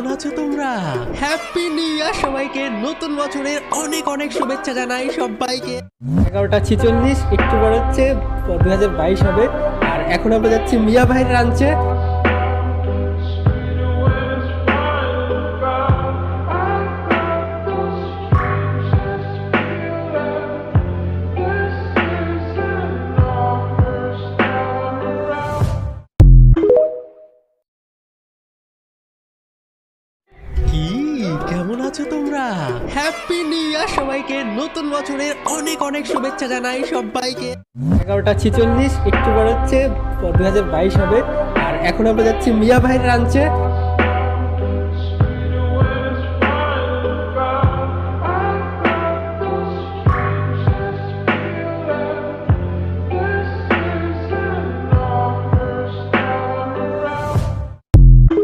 কেমন আছো তোমরা? হ্যাপি নিউ ইয়ার সবাইকে, নতুন বছরের অনেক অনেক শুভেচ্ছা জানাই সবাইকে। 11টা 46, একটু পর হচ্ছে 2022 হবে। আর এখন আমরা যাচ্ছি মিয়া ভাইয়ের রাঞ্চে। কি কেমন আছো তোমরা? হ্যাপি নিউ ইয়ার সবাইকে, নতুন বছরের অনেক অনেক শুভেচ্ছা জানাই সবাইকে। 11টা 46, একটু পর হচ্ছে 2022 হবে। আর এখন আমরা যাচ্ছি মিয়া ভাইয়ের রাঞ্চে।